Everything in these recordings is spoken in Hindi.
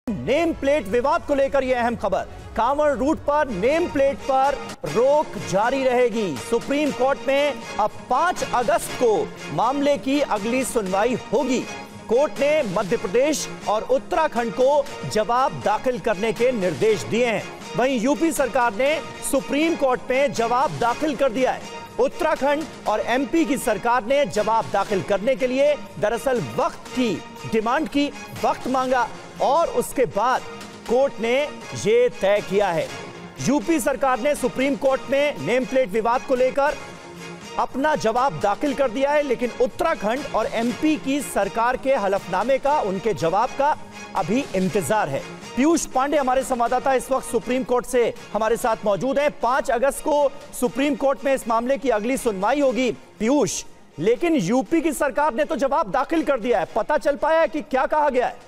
नेम प्लेट विवाद को लेकर यह अहम खबर। कांवड़ रूट पर नेम प्लेट पर रोक जारी रहेगी। सुप्रीम कोर्ट में अब 5 अगस्त को मामले की अगली सुनवाई होगी। कोर्ट ने मध्य प्रदेश और उत्तराखंड को जवाब दाखिल करने के निर्देश दिए हैं। वहीं यूपी सरकार ने सुप्रीम कोर्ट में जवाब दाखिल कर दिया है। उत्तराखंड और एमपी की सरकार ने जवाब दाखिल करने के लिए दरअसल वक्त की डिमांड की, वक्त मांगा और उसके बाद कोर्ट ने यह तय किया है। यूपी सरकार ने सुप्रीम कोर्ट में नेम प्लेट विवाद को लेकर अपना जवाब दाखिल कर दिया है, लेकिन उत्तराखंड और एमपी की सरकार के हलफनामे का, उनके जवाब का अभी इंतजार है। पीयूष पांडे हमारे संवाददाता इस वक्त सुप्रीम कोर्ट से हमारे साथ मौजूद हैं। 5 अगस्त को सुप्रीम कोर्ट में इस मामले की अगली सुनवाई होगी। पीयूष, लेकिन यूपी की सरकार ने तो जवाब दाखिल कर दिया है, पता चल पाया है कि क्या कहा गया है?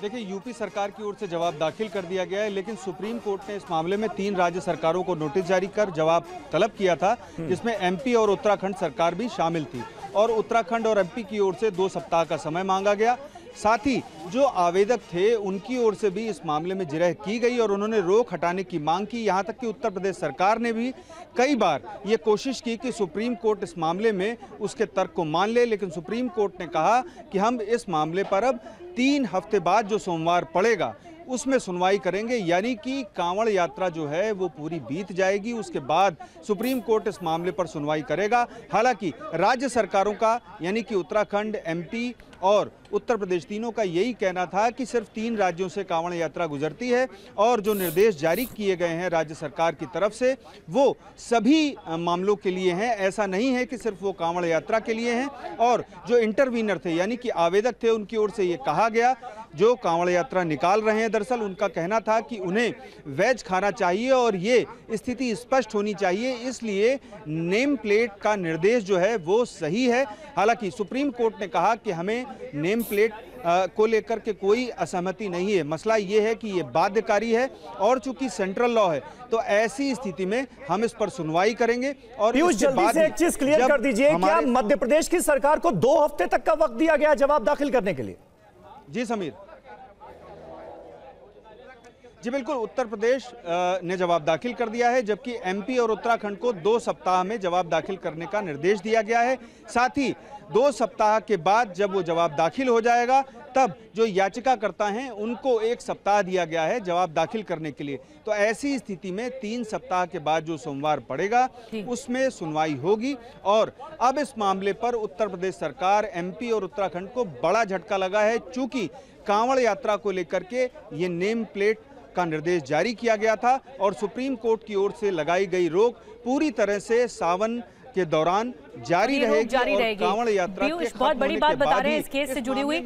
देखिए, यूपी सरकार की ओर से जवाब दाखिल कर दिया गया है, लेकिन सुप्रीम कोर्ट ने इस मामले में 3 राज्य सरकारों को नोटिस जारी कर जवाब तलब किया था, जिसमें एमपी और उत्तराखंड सरकार भी शामिल थी और उत्तराखंड और एमपी की ओर से 2 सप्ताह का समय मांगा गया। साथ ही जो आवेदक थे उनकी ओर से भी इस मामले में जिरह की गई और उन्होंने रोक हटाने की मांग की। यहाँ तक कि उत्तर प्रदेश सरकार ने भी कई बार ये कोशिश की कि सुप्रीम कोर्ट इस मामले में उसके तर्क को मान ले, लेकिन सुप्रीम कोर्ट ने कहा कि हम इस मामले पर अब 3 हफ्ते बाद जो सोमवार पड़ेगा उसमें सुनवाई करेंगे, यानी कि कांवड़ यात्रा जो है वो पूरी बीत जाएगी। उसके बाद सुप्रीम कोर्ट इस मामले पर सुनवाई करेगा। हालांकि राज्य सरकारों का, यानी कि उत्तराखंड, एमपी और उत्तर प्रदेश, तीनों का यही कहना था कि सिर्फ 3 राज्यों से कांवड़ यात्रा गुजरती है और जो निर्देश जारी किए गए हैं राज्य सरकार की तरफ से वो सभी मामलों के लिए हैं। ऐसा नहीं है कि सिर्फ वो कांवड़ यात्रा के लिए हैं। और जो इंटरवीनर थे, यानी कि आवेदक थे, उनकी ओर से ये कहा गया, जो कांवड़ यात्रा निकाल रहे हैं, दरअसल उनका कहना था कि उन्हें वेज खाना चाहिए और ये स्थिति स्पष्ट होनी चाहिए, इसलिए नेम प्लेट का निर्देश जो है वो सही है। हालांकि सुप्रीम कोर्ट ने कहा कि हमें नेम प्लेट को लेकर के कोई असहमति नहीं है। मसला ये है कि ये बाध्यकारी है और चूंकि सेंट्रल लॉ है तो ऐसी स्थिति में हम इस पर सुनवाई करेंगे। और जल्दी से एक चीज क्लियर कर दीजिए, क्या मध्य प्रदेश की सरकार को 2 हफ्ते तक का वक्त दिया गया जवाब दाखिल करने के लिए? जी समीर, जी बिल्कुल, उत्तर प्रदेश ने जवाब दाखिल कर दिया है, जबकि एमपी और उत्तराखंड को 2 सप्ताह में जवाब दाखिल करने का निर्देश दिया गया है। साथ ही 2 सप्ताह के बाद जब वो जवाब दाखिल हो जाएगा तब जो याचिकाकर्ता हैं उनको 1 सप्ताह दिया गया है जवाब दाखिल करने के लिए। तो ऐसी स्थिति में 3 सप्ताह के बाद जो सोमवार पड़ेगा उसमें सुनवाई होगी। और अब इस मामले पर उत्तर प्रदेश सरकार, एमपी और उत्तराखंड को बड़ा झटका लगा है, चूंकि कांवड़ यात्रा को लेकर के ये नेम प्लेट का निर्देश जारी किया गया था और सुप्रीम कोर्ट की ओर से लगाई गई रोक पूरी तरह से सावन के दौरान जारी रहेगी। और कांवड़ यात्रा के बहुत बड़ी बात बता रहे हैं इस केस से जुड़ी हुई।